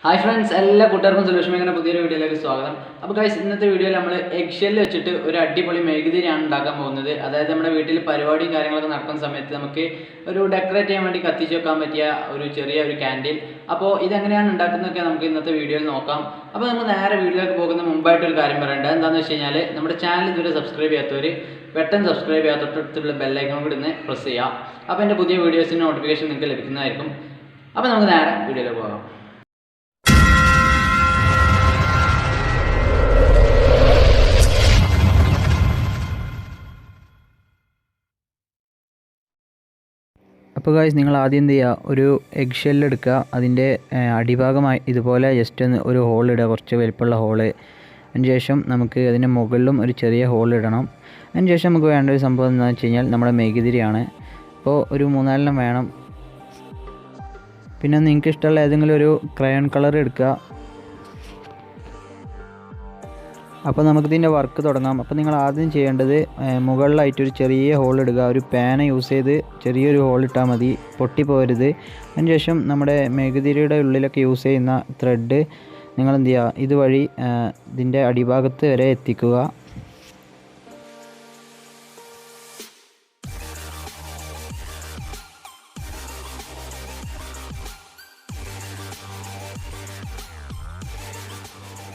Hi friends, എല്ലാ കൂട്ടുകാർക്കും solution മേഖല പുതിയൊരു വീഡിയോയിലേക്ക് സ്വാഗതം. അപ്പോൾ ഗൈസ്, ഇന്നത്തെ വീഡിയോയിൽ നമ്മൾ എഗ് ഷെല്ല് വെച്ചിട്ട് ഒരു അടിപൊളി മെഴുകുതിരിയാണ് ഉണ്ടാക്കാൻ പോകുന്നത്. അതായത് നമ്മുടെ വീട്ടിൽ പരിപാടിയും കാര്യങ്ങളൊക്കെ നടക്കുന്ന സമയത്ത് നമുക്ക് ഒരു ഡെക്കറേറ്റ് ചെയ്യാൻ വേണ്ടി കത്തിച്ച് വെക്കാൻ പറ്റിയ ഒരു ചെറിയ ക്യാൻഡിൽ. അപ്പോൾ ഇതെങ്ങനെയാണ് ഉണ്ടാക്കുന്നതൊക്കെ നമുക്ക് ഇന്നത്തെ വീഡിയോയിൽ നോക്കാം. അപ്പോൾ നമുക്ക് നേരെ വീഡിയോയിലേക്ക് പോകുന്ന മുമ്പായിട്ടൊരു കാര്യം പറയേണ്ടത് എന്താണെന്ന് വെച്ച് കഴിഞ്ഞാൽ, നമ്മുടെ ചാനൽ ഇതുവരെ സബ്സ്ക്രൈബ് ചെയ്യാത്തവർ പെട്ടെന്ന് സബ്സ്ക്രൈബ് ചെയ്യാത്ത തൊട്ടടുത്തുള്ള ബെല്ലൈക്കൺ കൂടി ഒന്ന് പ്രസ് ചെയ്യാം. അപ്പോൾ എൻ്റെ പുതിയ വീഡിയോസിൻ്റെ നോട്ടിഫിക്കേഷൻ നിങ്ങൾക്ക് ലഭിക്കുന്നതായിരിക്കും. അപ്പോൾ നമുക്ക് നേരെ വീഡിയോയിലേക്ക് പോകാം. അപ്പോൾ ഗായ്സ്, നിങ്ങൾ ആദ്യം എന്ത് ചെയ്യുക, ഒരു എഗ് ഷെല്ല് എടുക്കുക. അതിൻ്റെ അടിഭാഗമായി ഇതുപോലെ ജസ്റ്റ് ഒന്ന് ഒരു ഹോൾ ഇടുക, കുറച്ച് വലിപ്പമുള്ള ഹോള്. അതിന് ശേഷം നമുക്ക് അതിൻ്റെ മുകളിലും ഒരു ചെറിയ ഹോൾ ഇടണം. അതിന് ശേഷം നമുക്ക് വേണ്ട ഒരു സംഭവം എന്താണെന്ന് വെച്ച് കഴിഞ്ഞാൽ നമ്മുടെ മെഴുകുതിരിയാണ്. അപ്പോൾ ഒരു 3-4 വേണം. പിന്നെ നിങ്ങൾക്ക് ഇഷ്ടമുള്ള ഏതെങ്കിലും ഒരു ക്രയോൺ കളർ എടുക്കുക. അപ്പോൾ നമുക്കിതിൻ്റെ വർക്ക് തുടങ്ങാം. അപ്പോൾ നിങ്ങൾ ആദ്യം ചെയ്യേണ്ടത് മുകളിലായിട്ടൊരു ചെറിയ ഹോൾ ഇടുക. ഒരു പാന യൂസ് ചെയ്ത് ചെറിയൊരു ഹോൾ ഇട്ടാൽ മതി, പൊട്ടിപ്പോകരുത്. അതിനുശേഷം നമ്മുടെ മെഴുകുതിരിയുടെ ഉള്ളിലൊക്കെ യൂസ് ചെയ്യുന്ന ത്രെഡ് നിങ്ങൾ എന്ത് ചെയ്യുക, ഇതുവഴി ഇതിൻ്റെ അടിഭാഗത്ത് വരെ എത്തിക്കുക.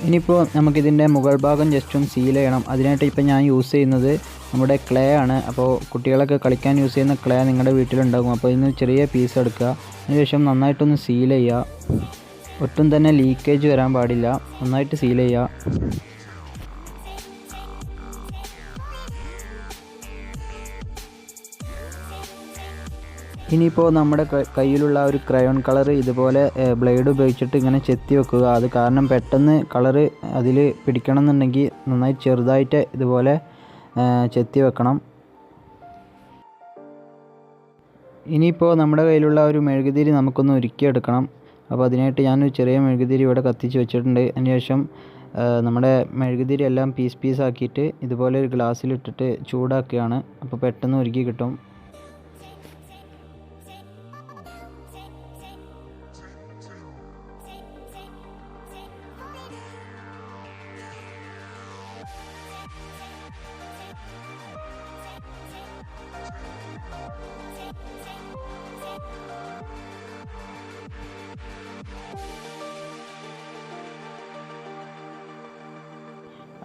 ഇനിയിപ്പോൾ നമുക്കിതിൻ്റെ മുകൾ ഭാഗം ജസ്റ്റ് ഒന്ന് സീൽ ചെയ്യണം. അതിനായിട്ട് ഇപ്പോൾ ഞാൻ യൂസ് ചെയ്യുന്നത് നമ്മുടെ ക്ലേ ആണ്. അപ്പോൾ കുട്ടികളൊക്കെ കളിക്കാൻ യൂസ് ചെയ്യുന്ന ക്ലേ നിങ്ങളുടെ വീട്ടിലുണ്ടാകും. അപ്പോൾ ഇതിന് ചെറിയ പീസ് എടുക്കുക. അതിനുശേഷം നന്നായിട്ടൊന്ന് സീൽ ചെയ്യുക. ഒട്ടും തന്നെ ലീക്കേജ് വരാൻ പാടില്ല. നന്നായിട്ട് സീൽ ചെയ്യുക. ഇനിയിപ്പോൾ നമ്മുടെ കയ്യിലുള്ള ഒരു ക്രയോൺ കളർ ഇതുപോലെ ബ്ലേഡ് ഉപയോഗിച്ചിട്ട് ഇങ്ങനെ ചെത്തി വെക്കുക. അത് കാരണം പെട്ടെന്ന് കളറ് അതിൽ പിടിക്കണം എന്നുണ്ടെങ്കിൽ നന്നായി ചെറുതായിട്ട് ഇതുപോലെ ചെത്തി വെക്കണം. ഇനിയിപ്പോൾ നമ്മുടെ കയ്യിലുള്ള ഒരു മെഴുകുതിരി നമുക്കൊന്ന് ഉരുക്കിയെടുക്കണം. അപ്പോൾ അതിനായിട്ട് ഞാനൊരു ചെറിയ മെഴുകുതിരി ഇവിടെ കത്തിച്ച് വെച്ചിട്ടുണ്ട്. അതിന് ശേഷം നമ്മുടെ മെഴുകുതിരി എല്ലാം പീസ് ആക്കിയിട്ട് ഇതുപോലെ ഒരു ഗ്ലാസ്സിലിട്ടിട്ട് ചൂടാക്കുകയാണ്. അപ്പോൾ പെട്ടെന്ന് ഉരുക്കി കിട്ടും.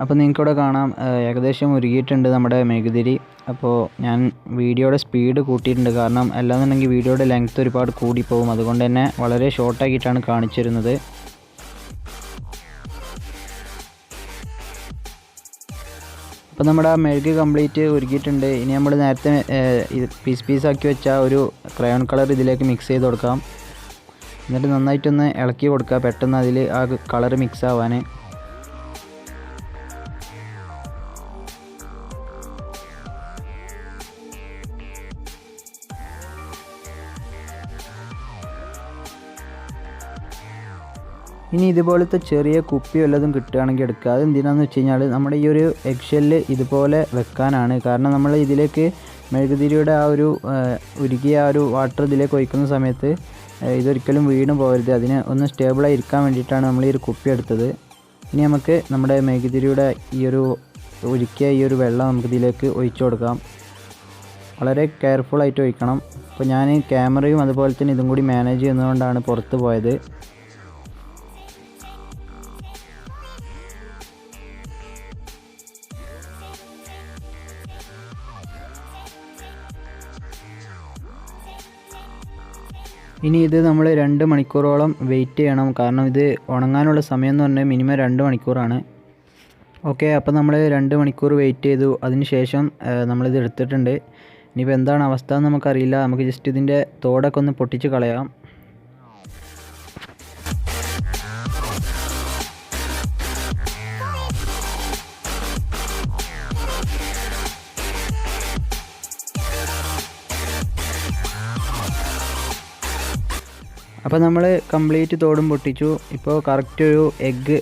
അപ്പോൾ നിങ്ങൾക്കിവിടെ കാണാം ഏകദേശം ഉരുകിയിട്ടുണ്ട് നമ്മുടെ മെഴുകുതിരി. അപ്പോൾ ഞാൻ വീഡിയോയുടെ സ്പീഡ് കൂട്ടിയിട്ടുണ്ട്, കാരണം അല്ലാന്നുണ്ടെങ്കിൽ വീഡിയോയുടെ ലെങ്ത്ത് ഒരുപാട് കൂടിപ്പോകും. അതുകൊണ്ട് തന്നെ വളരെ ഷോർട്ടാക്കിയിട്ടാണ് കാണിച്ചിരുന്നത്. അപ്പോൾ നമ്മുടെ ആ മെഴുക് കംപ്ലീറ്റ് ഉരുകിയിട്ടുണ്ട്. ഇനി നമ്മൾ നേരത്തെ പീസാക്കി വെച്ച ഒരു ക്രയോൺ കളർ ഇതിലേക്ക് മിക്സ് ചെയ്ത് കൊടുക്കാം. എന്നിട്ട് നന്നായിട്ടൊന്ന് ഇളക്കി കൊടുക്കുക, പെട്ടെന്ന് അതിൽ ആ കളർ മിക്സ് ആവാൻ. ഇനി ഇതുപോലത്തെ ചെറിയ കുപ്പി വല്ലതും കിട്ടുകയാണെങ്കിൽ എടുക്കുക. അതെന്തിനാണെന്ന് വെച്ച് കഴിഞ്ഞാൽ നമ്മുടെ ഈ ഒരു എഗ് ഷെല്ല് ഇതുപോലെ വെക്കാനാണ്. കാരണം നമ്മൾ ഇതിലേക്ക് മെഴുകുതിരിയുടെ ആ ഒരു ഉരുകിയ ആ ഒരു വാട്ടർ ഇതിലേക്ക് ഒഴിക്കുന്ന സമയത്ത് ഇതൊരിക്കലും വീണ് പോകരുത്. അതിന് ഒന്ന് സ്റ്റേബിളായി ഇരിക്കാൻ വേണ്ടിയിട്ടാണ് നമ്മൾ ഈ ഒരു കുപ്പി എടുത്തത്. ഇനി നമുക്ക് നമ്മുടെ മെഴുകുതിരിയുടെ ഈ ഒരു ഉരുക്കിയ ഈ ഒരു വെള്ളം നമുക്കിതിലേക്ക് ഒഴിച്ചു കൊടുക്കാം. വളരെ കെയർഫുള്ളായിട്ട് ഒഴിക്കണം. അപ്പോൾ ഞാൻ ക്യാമറയും അതുപോലെ തന്നെ ഇതും കൂടി മാനേജ് ചെയ്യുന്നതുകൊണ്ടാണ് പുറത്ത് പോയത്. ഇനി ഇത് നമ്മൾ 2 മണിക്കൂറോളം വെയിറ്റ് ചെയ്യണം. കാരണം ഇത് ഉണങ്ങാനുള്ള സമയം എന്ന് പറഞ്ഞാൽ മിനിമം 2 മണിക്കൂറാണ്. ഓക്കെ, അപ്പോൾ നമ്മൾ 2 മണിക്കൂർ വെയിറ്റ് ചെയ്തു. അതിന് ശേഷം നമ്മളിത് എടുത്തിട്ടുണ്ട്. ഇനിയിപ്പോൾ എന്താണ് അവസ്ഥ എന്ന് നമുക്കറിയില്ല. നമുക്ക് ജസ്റ്റ് ഇതിൻ്റെ തോടൊക്കെ ഒന്ന് പൊട്ടിച്ച് കളയാം. അപ്പോൾ നമ്മൾ കംപ്ലീറ്റ് തോടും പൊട്ടിച്ചു. ഇപ്പോൾ കറക്റ്റ് ഒരു എഗ്ഗ്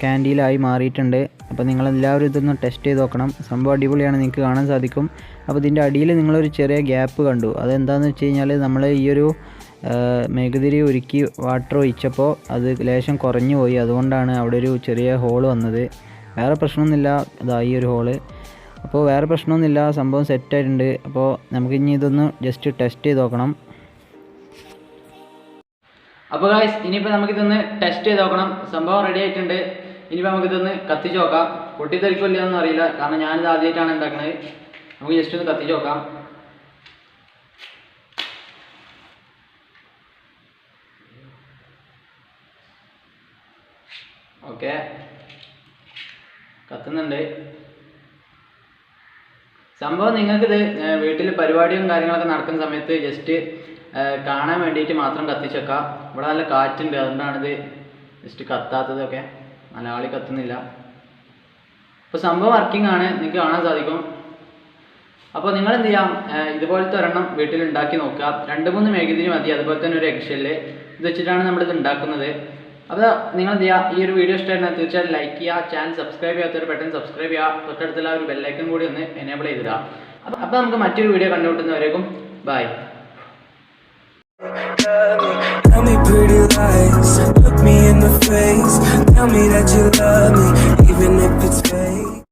ക്യാൻഡിലായി മാറിയിട്ടുണ്ട്. അപ്പോൾ നിങ്ങളെല്ലാവരും ഇതൊന്ന് ടെസ്റ്റ് ചെയ്ത് നോക്കണം. സംഭവം അടിപൊളിയാണ്, നിങ്ങൾക്ക് കാണാൻ സാധിക്കും. അപ്പോൾ ഇതിൻ്റെ അടിയിൽ നിങ്ങളൊരു ചെറിയ ഗ്യാപ്പ് കണ്ടു. അതെന്താണെന്ന് വെച്ച് കഴിഞ്ഞാൽ നമ്മൾ ഈ ഒരു മെഴുകുതിരി ഉരുക്കി വാട്ടർ ഒഴിച്ചപ്പോൾ അത് ലേശം കുറഞ്ഞു പോയി. അതുകൊണ്ടാണ് അവിടെ ഒരു ചെറിയ ഹോള് വന്നത്. വേറെ പ്രശ്നമൊന്നുമില്ല. ഇതാ ഈ ഒരു ഹോള്. അപ്പോൾ വേറെ പ്രശ്നമൊന്നുമില്ല, സംഭവം സെറ്റായിട്ടുണ്ട്. അപ്പോൾ നമുക്കിനി ഇതൊന്ന് ജസ്റ്റ് ടെസ്റ്റ് ചെയ്ത് നോക്കണം. അപ്പോൾ ഗായ്സ് ഇനിയിപ്പോൾ നമുക്കിതൊന്ന് ടെസ്റ്റ് ചെയ്ത് നോക്കണം. സംഭവം റെഡി ആയിട്ടുണ്ട്. ഇനിയിപ്പോൾ നമുക്കിതൊന്ന് കത്തിച്ച് നോക്കാം. പൊട്ടിത്തെറിക്കില്ല എന്നൊന്നും അറിയില്ല, കാരണം ഞാനിത് ആദ്യമായിട്ടാണ് ഉണ്ടാക്കുന്നത്. നമുക്ക് ജസ്റ്റ് ഒന്ന് കത്തിച്ച് നോക്കാം. ഓക്കെ, കത്തുന്നുണ്ട്. സംഭവം നിങ്ങൾക്കിത് വീട്ടിൽ പരിപാടിയും കാര്യങ്ങളൊക്കെ നടക്കുന്ന സമയത്ത് ജസ്റ്റ് കാണാൻ വേണ്ടിയിട്ട് മാത്രം കത്തിച്ച് വെക്കാം. ഇവിടെ നല്ല കാറ്റുണ്ട്, അതുകൊണ്ടാണിത് ജസ്റ്റ് കത്താത്തതൊക്കെ. നല്ല ആളി കത്തുന്നില്ല. അപ്പോൾ സംഭവം വർക്കിംഗ് ആണ്, നിങ്ങൾക്ക് കാണാൻ സാധിക്കും. അപ്പോൾ നിങ്ങൾ എന്ത് ചെയ്യാം, ഇതുപോലത്തെ ഒരെണ്ണം വീട്ടിൽ ഉണ്ടാക്കി നോക്കുക. 2-3 മെഴുകുതിരി മതി. അതുപോലെ തന്നെ ഒരു എഗ്ഷെല്ല് ഇത് വെച്ചിട്ടാണ് നമ്മളിത് ഉണ്ടാക്കുന്നത്. അപ്പോൾ നിങ്ങൾ എന്ത് ചെയ്യുക, ഈ ഒരു വീഡിയോ ഇഷ്ടമായിരുന്നാൽ തീർച്ചയായും ലൈക്ക് ചെയ്യുക. ചാനൽ സബ്സ്ക്രൈബ് ചെയ്യാത്തവർ പെട്ടെന്ന് സബ്സ്ക്രൈബ് ചെയ്യുക. തൊട്ടടുത്തുള്ള ഒരു ബെല്ലൈക്കൺ കൂടി ഒന്ന് എനേബിൾ ചെയ്തിടുക. അപ്പോൾ നമുക്ക് മറ്റൊരു വീഡിയോ കണ്ടുമുട്ടുന്നവരേക്കും bye. Tell me pretty lies, look me in the face, tell me that you love me.